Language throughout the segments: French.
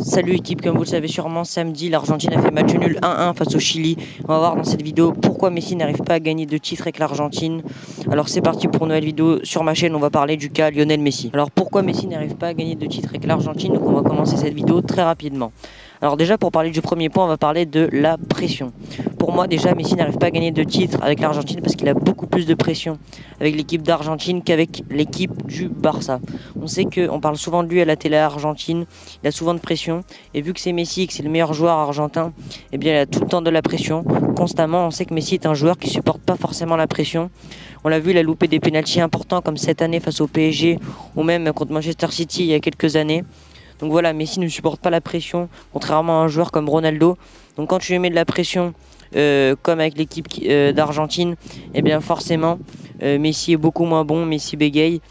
Salut équipe, comme vous le savez sûrement, samedi l'Argentine a fait match nul 1-1 face au Chili. On va voir dans cette vidéo pourquoi Messi n'arrive pas à gagner de titre avec l'Argentine. Alors c'est parti pour une nouvelle vidéo sur ma chaîne, on va parler du cas Lionel Messi. Alors pourquoi Messi n'arrive pas à gagner de titre avec l'Argentine? Donc on va commencer cette vidéo très rapidement. Alors déjà pour parler du premier point, on va parler de la pression. Pour moi déjà Messi n'arrive pas à gagner de titre avec l'Argentine parce qu'il a beaucoup plus de pression avec l'équipe d'Argentine qu'avec l'équipe du Barça. On sait qu'on parle souvent de lui à la télé argentine, il a souvent de pression et vu que c'est Messi et que c'est le meilleur joueur argentin, eh bien il a tout le temps de la pression, constamment. On sait que Messi est un joueur qui supporte pas forcément la pression. On l'a vu, il a loupé des pénaltys importants comme cette année face au PSG ou même contre Manchester City il y a quelques années. Donc voilà, Messi ne supporte pas la pression, contrairement à un joueur comme Ronaldo. Donc quand tu lui mets de la pression, comme avec l'équipe d'Argentine, eh bien forcément, Messi est beaucoup moins bon, Messi bégaye.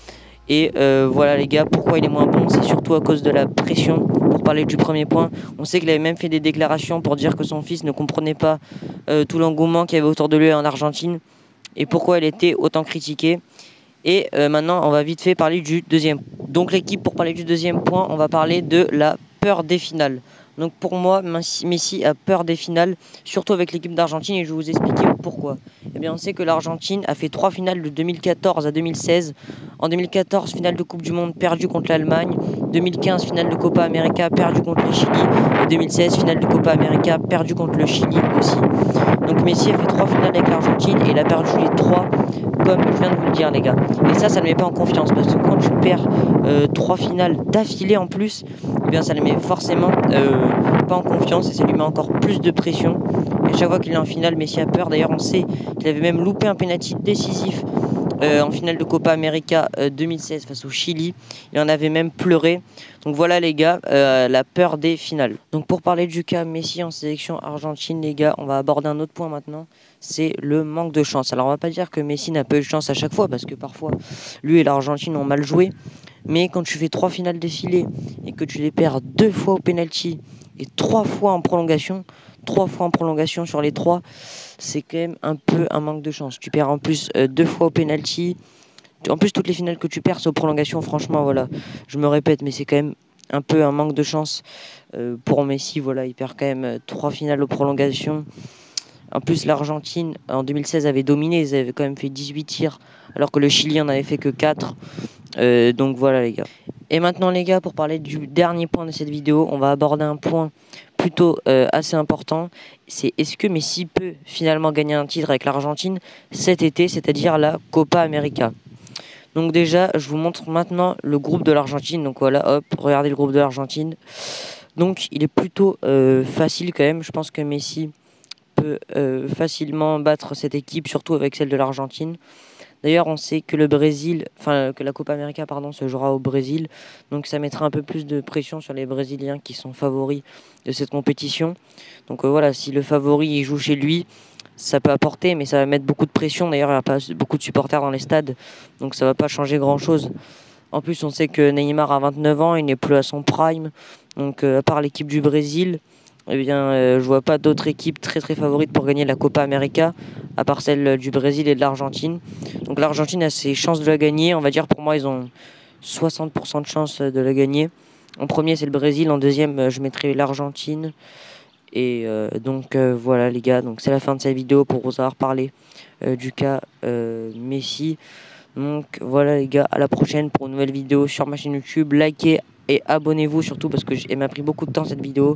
Et voilà les gars, pourquoi il est moins bon? C'est surtout à cause de la pression. Pour parler du premier point, on sait qu'il avait même fait des déclarations pour dire que son fils ne comprenait pas tout l'engouement qu'il y avait autour de lui en Argentine et pourquoi il était autant critiqué. Et maintenant, on va vite fait parler du deuxième. Donc l'équipe, pour parler du deuxième point, on va parler de la peur des finales. Donc pour moi, Messi a peur des finales, surtout avec l'équipe d'Argentine, et je vais vous expliquer pourquoi. Eh bien, on sait que l'Argentine a fait 3 finales de 2014 à 2016. En 2014, finale de Coupe du Monde perdue contre l'Allemagne. 2015, finale de Copa América perdue contre le Chili. Et 2016, finale de Copa América perdue contre le Chili aussi. Donc Messi a fait 3 finales avec l'Argentine et il a perdu les 3, comme je viens de vous le dire les gars. Et ça ne le met pas en confiance parce que quand tu perds 3 finales d'affilée en plus, eh bien ça le met forcément pas en confiance et ça lui met encore plus de pression. Et chaque fois qu'il est en finale, Messi a peur. D'ailleurs on sait qu'il avait même loupé un penalty décisif en finale de Copa América 2016 face au Chili. Il en avait même pleuré. Donc voilà les gars, la peur des finales. Donc pour parler du cas Messi en sélection argentine les gars, on va aborder un autre point maintenant, c'est le manque de chance. Alors on va pas dire que Messi n'a pas eu de chance à chaque fois, parce que parfois lui et l'Argentine ont mal joué. Mais quand tu fais 3 finales défilées et que tu les perds 2 fois au penalty et 3 fois en prolongation, 3 fois en prolongation sur les 3, c'est quand même un peu un manque de chance. Tu perds en plus 2 fois au penalty. En plus, toutes les finales que tu perds, c'est aux prolongations. Franchement, voilà, je me répète, mais c'est quand même un peu un manque de chance pour Messi. Voilà, il perd quand même 3 finales aux prolongations. En plus, l'Argentine, en 2016, avait dominé. Ils avaient quand même fait 18 tirs, alors que le Chili en avait fait que 4. Donc voilà, les gars. Et maintenant, les gars, pour parler du dernier point de cette vidéo, on va aborder un point plutôt assez important. C'est est-ce que Messi peut finalement gagner un titre avec l'Argentine cet été, c'est-à-dire la Copa América. Donc déjà, je vous montre maintenant le groupe de l'Argentine. Donc voilà, hop, regardez le groupe de l'Argentine. Donc il est plutôt facile quand même. Je pense que Messi peut facilement battre cette équipe, surtout avec celle de l'Argentine. D'ailleurs, on sait que que la Copa América se jouera au Brésil. Donc ça mettra un peu plus de pression sur les Brésiliens qui sont favoris de cette compétition. Donc voilà, si le favori il joue chez lui, ça peut apporter, mais ça va mettre beaucoup de pression. D'ailleurs, il n'y a pas beaucoup de supporters dans les stades, donc ça ne va pas changer grand-chose. En plus, on sait que Neymar a 29 ans, il n'est plus à son prime. Donc à part l'équipe du Brésil, eh bien, je vois pas d'autres équipes très très favorites pour gagner la Copa América, à part celle du Brésil et de l'Argentine. Donc l'Argentine a ses chances de la gagner. On va dire pour moi, ils ont 60% de chances de la gagner. En premier, c'est le Brésil. En deuxième, je mettrai l'Argentine. Et voilà les gars, donc c'est la fin de cette vidéo pour vous avoir parlé du cas Messi. Donc voilà les gars, à la prochaine pour une nouvelle vidéo sur ma chaîne YouTube. Likez et abonnez-vous surtout parce que elle m'a pris beaucoup de temps cette vidéo.